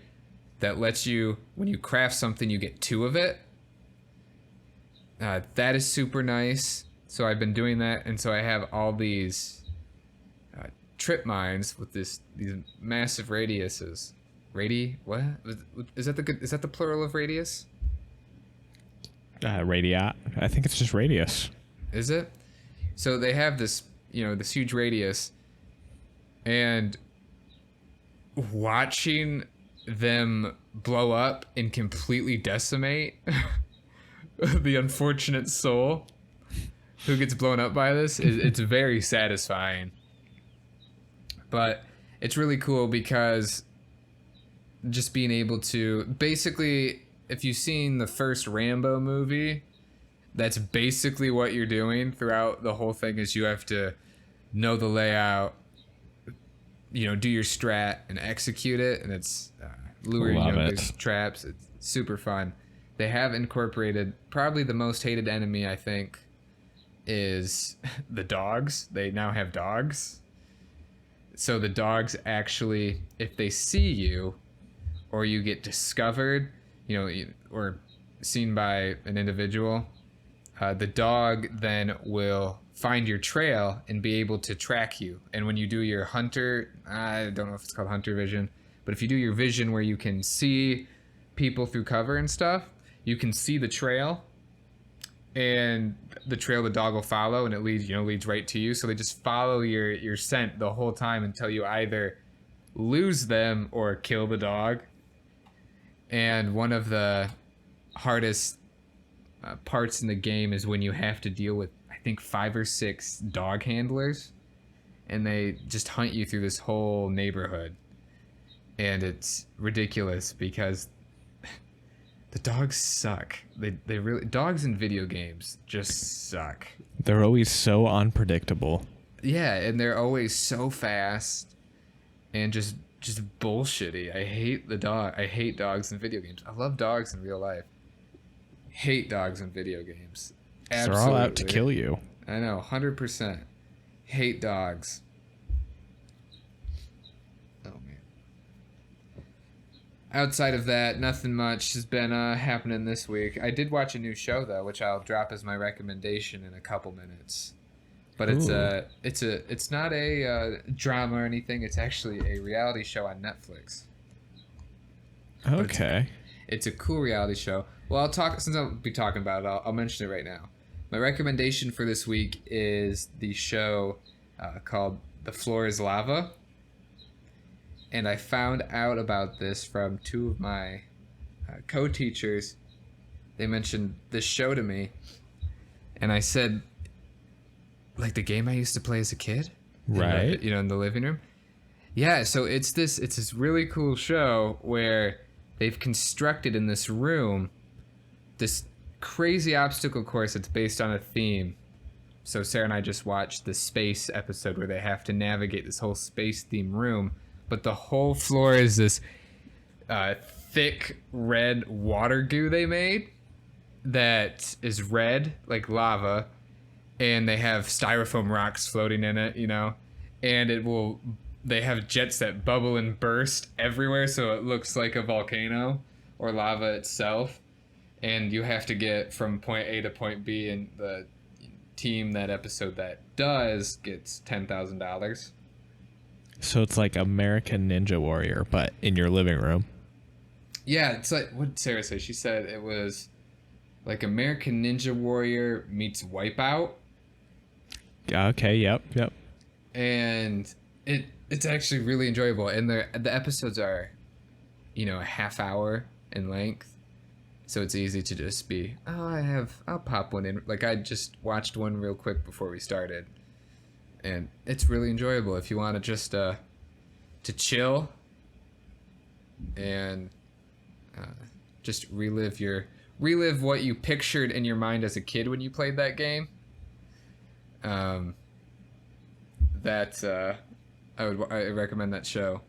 that lets you, when you craft something, you get 2 of it. That is super nice. So I've been doing that, and so I have all these trip mines with these massive radiuses. What? Is that the plural of radius? Radiat. I think it's just radius. Is it? So they have this, this huge radius, and watching them blow up and completely decimate the unfortunate soul who gets blown up by this it's very satisfying. But it's really cool because just being able to basically, if you've seen the first Rambo movie, that's basically what you're doing throughout the whole thing. Is you have to know the layout, do your strat and execute it, and it's luring there's traps. It's super fun. They have incorporated probably the most hated enemy, I think, is the dogs. They now have dogs. So the dogs actually, if they see you or you get discovered, or seen by an individual, the dog then will find your trail and be able to track you. And when you do your hunter, I don't know if it's called hunter vision, but if you do your vision where you can see people through cover and stuff, you can see the trail, and the trail the dog will follow, and it leads right to you. So they just follow your scent the whole time until you either lose them or kill the dog. And one of the hardest parts in the game is when you have to deal with, I think, 5 or 6 dog handlers, and they just hunt you through this whole neighborhood. And it's ridiculous because The dogs suck. They really dogs in video games just suck. They're always so unpredictable. Yeah, and they're always so fast and just bullshitty. I hate the dog. I hate dogs in video games. I love dogs in real life. Hate dogs in video games. They're all out to kill you. I know, 100%. Hate dogs. Oh man. Outside of that, nothing much has been happening this week. I did watch a new show though, which I'll drop as my recommendation in a couple minutes. But it's not a drama or anything. It's actually a reality show on Netflix. Okay. It's a cool reality show. Well, since I'll be talking about it, I'll mention it right now. My recommendation for this week is the show called The Floor is Lava. And I found out about this from two of my co-teachers. They mentioned this show to me. And I said, like the game I used to play as a kid? Right. In the living room? Yeah, so it's this really cool show where they've constructed in this room this crazy obstacle course that's based on a theme. So Sarah and I just watched the space episode where they have to navigate this whole space themed room, but the whole floor is this thick red water goo they made that is red like lava, and they have styrofoam rocks floating in it, and they have jets that bubble and burst everywhere so it looks like a volcano or lava itself. And you have to get from point A to point B, and the team that episode that does gets $10,000. So it's like American Ninja Warrior, but in your living room. Yeah, it's like, what did Sarah say? She said it was like American Ninja Warrior meets Wipeout. Okay, yep. And it's actually really enjoyable. And the episodes are, a half hour in length. So it's easy to just be, I'll pop one in. Like I just watched one real quick before we started. And it's really enjoyable if you want to just to chill and just relive what you pictured in your mind as a kid when you played that game. I recommend that show.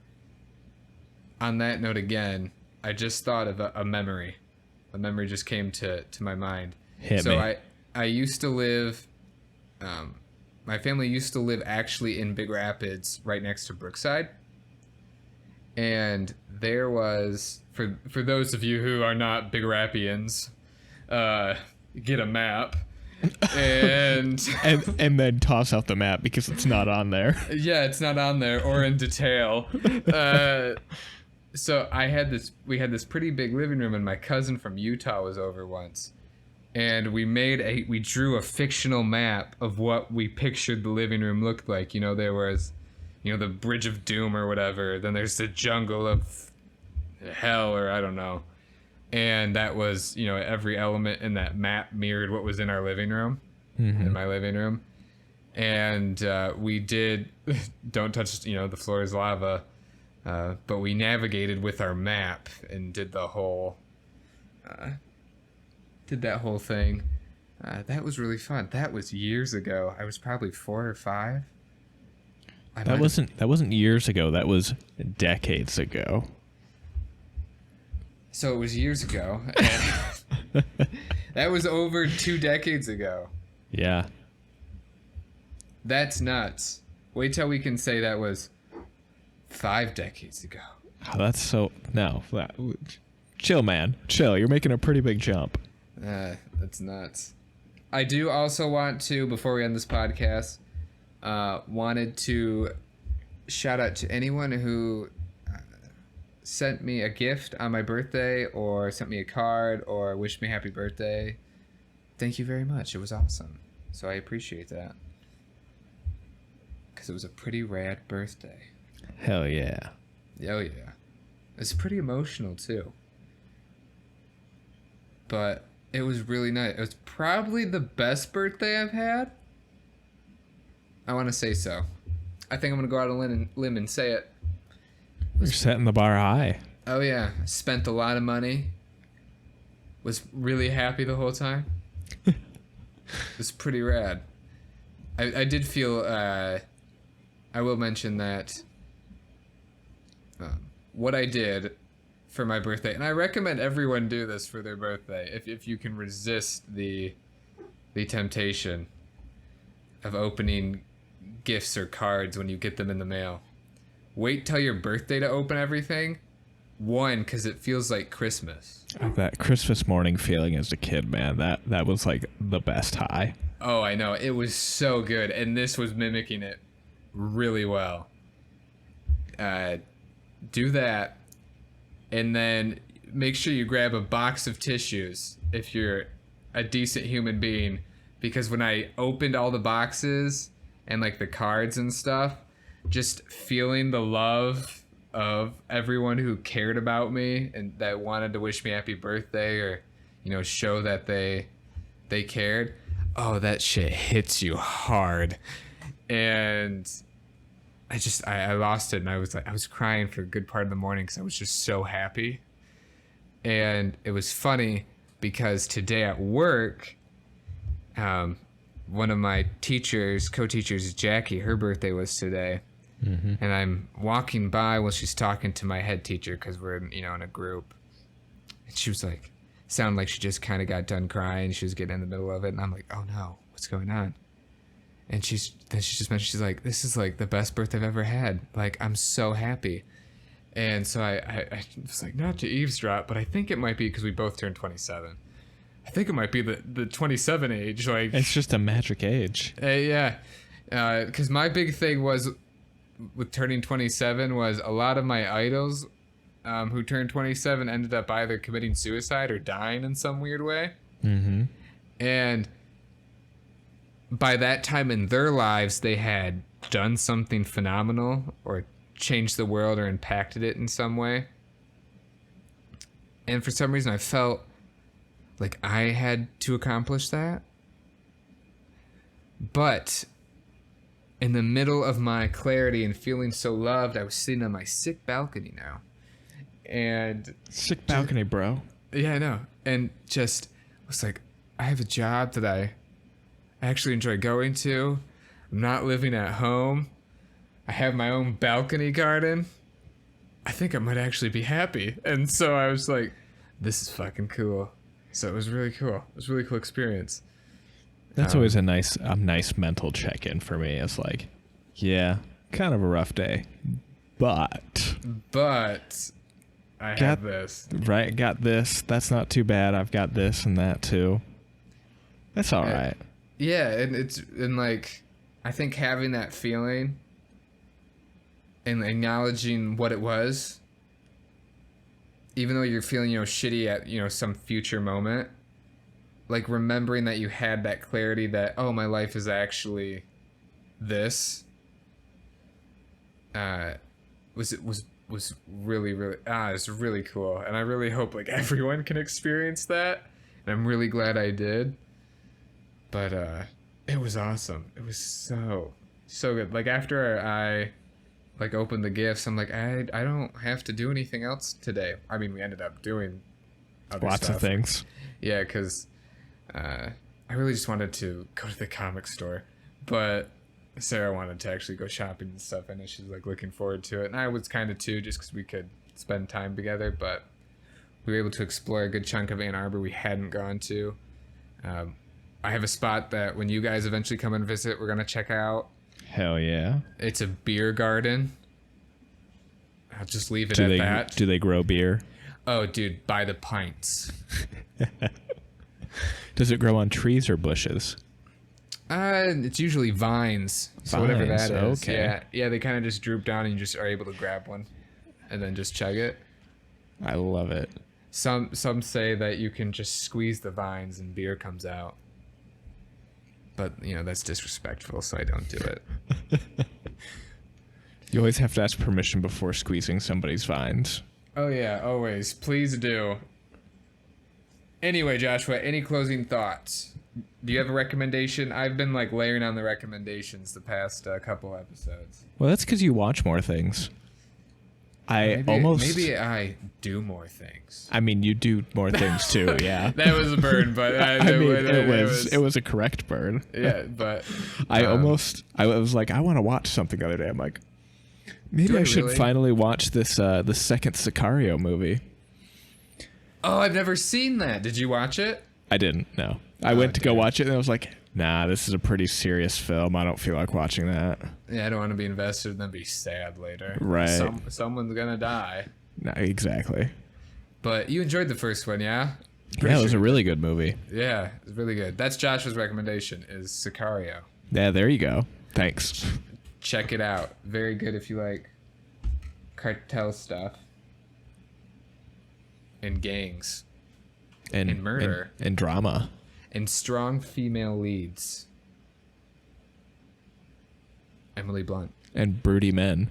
On that note, again, I just thought of a memory. A memory just came to my mind. Hit me. I used to live, my family used to live actually in Big Rapids, right next to Brookside. And there was, for those of you who are not Big Rapians, get a map. and then toss out the map because it's not on there. Yeah, it's not on there or in detail. So we had this pretty big living room, and my cousin from Utah was over once, and we drew a fictional map of what we pictured the living room looked like. There was, the Bridge of Doom or whatever. Then there's the jungle of hell, or I don't know. And that was, every element in that map mirrored what was in our living room, in my living room. And we did, don't touch, the floor is lava. But we navigated with our map and did that whole thing. That was really fun. That was years ago. I was probably 4 or 5. That wasn't years ago. That was decades ago. So it was years ago. And that was over 2 decades ago. Yeah. That's nuts. Wait till we can say that was 5 decades ago. Oh, that's so... No. Chill, man. Chill. You're making a pretty big jump. That's nuts. I do also want to, before we end this podcast, wanted to shout out to anyone who sent me a gift on my birthday or sent me a card or wished me happy birthday. Thank you very much. It was awesome. So I appreciate that. Because it was a pretty rad birthday. Hell yeah. Oh yeah. It's pretty emotional too. But it was really nice. It was probably the best birthday I've had. I want to say so. I think I'm going to go out on a limb and say it. You're setting the bar high. Oh yeah. I spent a lot of money. was really happy the whole time. It was pretty rad. I did feel, I will mention that what I did for my birthday, and I recommend everyone do this for their birthday if you can resist the temptation of opening gifts or cards when you get them in the mail. Wait till your birthday to open everything. One, because it feels like Christmas. That Christmas morning feeling as a kid, man, that was like the best high. Oh, I know. It was so good, and this was mimicking it really well. Do that, and then make sure you grab a box of tissues if you're a decent human being, because when I opened all the boxes and like the cards and stuff, just feeling the love of everyone who cared about me and that wanted to wish me happy birthday or, you know, show that they cared. Oh, that shit hits you hard. And I lost it, and I was crying for a good part of the morning because I was just so happy. And it was funny because today at work, one of my co-teachers, Jackie, her birthday was today. Mm-hmm. And I'm walking by while she's talking to my head teacher because we're, in a group. And she was like, sounded like she just kind of got done crying. She was getting in the middle of it. And I'm like, oh no, what's going on? And she just mentioned, she's like, this is like the best birthday I've ever had. Like, I'm so happy. And so I was like, not to eavesdrop, but I think it might be because we both turned 27. I think it might be the 27 age. Like, it's just a magic age. Yeah. Because my big thing was with turning 27 was a lot of my idols who turned 27 ended up either committing suicide or dying in some weird way. Mm-hmm. And by that time in their lives, they had done something phenomenal or changed the world or impacted it in some way. And for some reason, I felt like I had to accomplish that. But in the middle of my clarity and feeling so loved, I was sitting on my sick balcony now. And sick balcony, bro. Yeah, I know. And just was like, I have a job that I actually enjoy going to. I'm not living at home. I have my own balcony garden. I think I might actually be happy. And so I was like, this is fucking cool. So it was really cool. It was a really cool experience. That's always a nice mental check-in for me. It's like, yeah, kind of a rough day, but I have this. Right, got this. That's not too bad. I've got this and that too. That's all right. Yeah, and like, I think having that feeling and acknowledging what it was, even though you're feeling, shitty at, some future moment, like remembering that you had that clarity that, oh, my life is actually this, was really, really, it's really cool. And I really hope like everyone can experience that. And I'm really glad I did. But it was awesome. It was so good. Like after I opened the gifts, I'm like, I don't have to do anything else today. I mean, we ended up doing other lots stuff. of things. Yeah, because I really just wanted to go to the comic store, but Sarah wanted to actually go shopping and stuff. I know she's like looking forward to it, and I was kind of too, just because we could spend time together. But we were able to explore a good chunk of Ann Arbor we hadn't gone to. I have a spot that when you guys eventually come and visit, we're gonna check out. Hell yeah! It's a beer garden. I'll just leave it at that. Do they grow beer? Oh, dude, by the pints. Does it grow on trees or bushes? It's usually vines. So whatever that is. Okay. Yeah, they kind of just droop down and you just are able to grab one and then just chug it. I love it. Some say that you can just squeeze the vines and beer comes out. But, that's disrespectful, so I don't do it. You always have to ask permission before squeezing somebody's vines. Oh, yeah, always. Please do. Anyway, Joshua, any closing thoughts? Do you have a recommendation? I've been, layering on the recommendations the past couple episodes. Well, that's because you watch more things. Maybe I do more things. I mean, you do more things too. Yeah. That was a burn, but it was a correct burn. Yeah, but I was like, I want to watch something the other day. I'm like, maybe I should finally watch this the second Sicario movie. Oh, I've never seen that. Did you watch it? I didn't. No, I went to go watch it, and I was like, nah, this is a pretty serious film. I don't feel like watching that. Yeah, I don't want to be invested and then be sad later. Right. Someone's gonna die. No, exactly. But you enjoyed the first one, yeah? Yeah, it was a really good movie. Yeah, it was really good. That's Josh's recommendation, is Sicario. Yeah, there you go. Thanks. Check it out. Very good if you like cartel stuff. And gangs. And murder. And drama. And strong female leads. Emily Blunt. And broody men.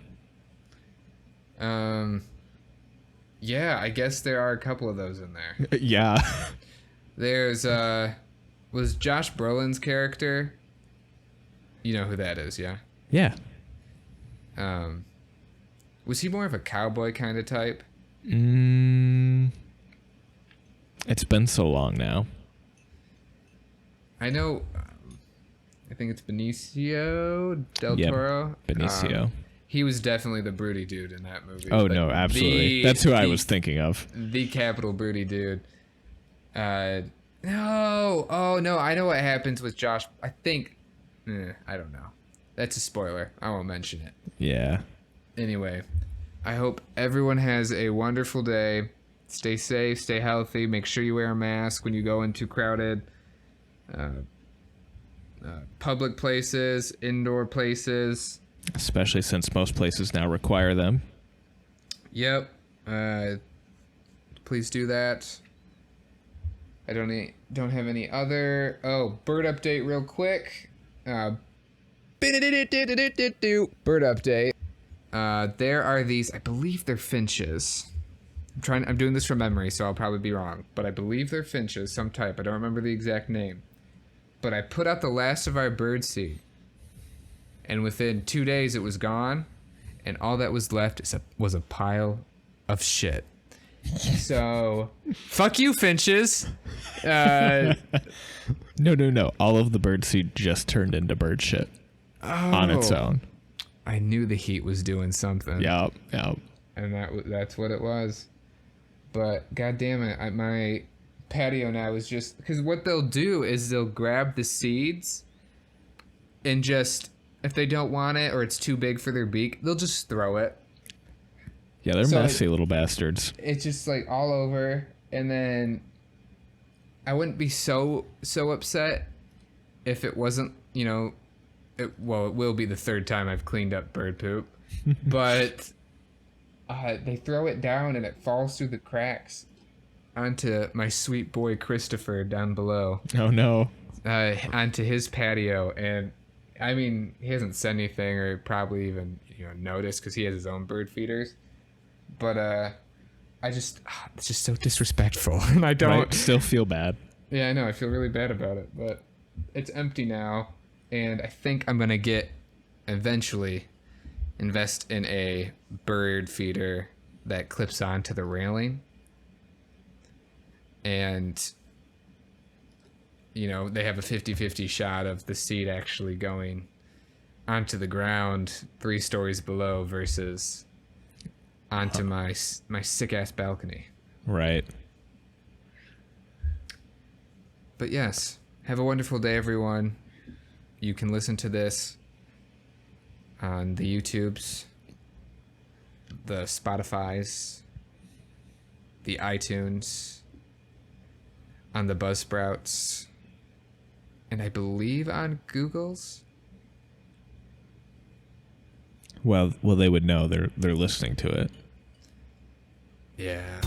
Yeah, I guess there are a couple of those in there. Yeah. There's was Josh Brolin's character? You know who that is, yeah? Yeah. Was he more of a cowboy kind of type? It's been so long now. I know. I think it's Benicio del Toro. Benicio. He was definitely the broody dude in that movie. Oh, no, absolutely. That's who I was thinking of. The capital broody dude. No. Oh, no. I know what happens with Josh. I think. I don't know. That's a spoiler. I won't mention it. Yeah. Anyway, I hope everyone has a wonderful day. Stay safe, stay healthy. Make sure you wear a mask when you go into crowded public places, indoor places. Especially since most places now require them. Yep. Please do that. I don't have any other. Oh, bird update real quick. Bird update. There are these, I believe they're finches. I'm doing this from memory, so I'll probably be wrong. But I believe they're finches, some type. I don't remember the exact name. But I put out the last of our bird seed. And within 2 days, it was gone. And all that was left was a pile of shit. So, fuck you, finches. No. All of the birdseed just turned into bird shit on its own. I knew the heat was doing something. Yep. And that's what it was. But, god damn it, my patio now is just... Because what they'll do is they'll grab the seeds and just... If they don't want it or it's too big for their beak, they'll just throw it. Yeah, they're messy little bastards. It's just like all over. And then I wouldn't be so upset if it wasn't, it will be the third time I've cleaned up bird poop. But they throw it down and it falls through the cracks onto my sweet boy Christopher down below. Oh, no. Onto his patio. And I mean, he hasn't said anything or probably even noticed because he has his own bird feeders. But it's just so disrespectful, and I don't still feel bad. Yeah, I know. I feel really bad about it, but it's empty now, and I think I'm gonna eventually invest in a bird feeder that clips onto the railing, and they have a 50-50 shot of the seed actually going onto the ground 3 stories below versus onto my sick-ass balcony. Right. But yes, have a wonderful day, everyone. You can listen to this on the YouTubes, the Spotifys, the iTunes, on the Buzzsprouts, and I believe on Google's. Well, they would know. They're listening to it. Yeah.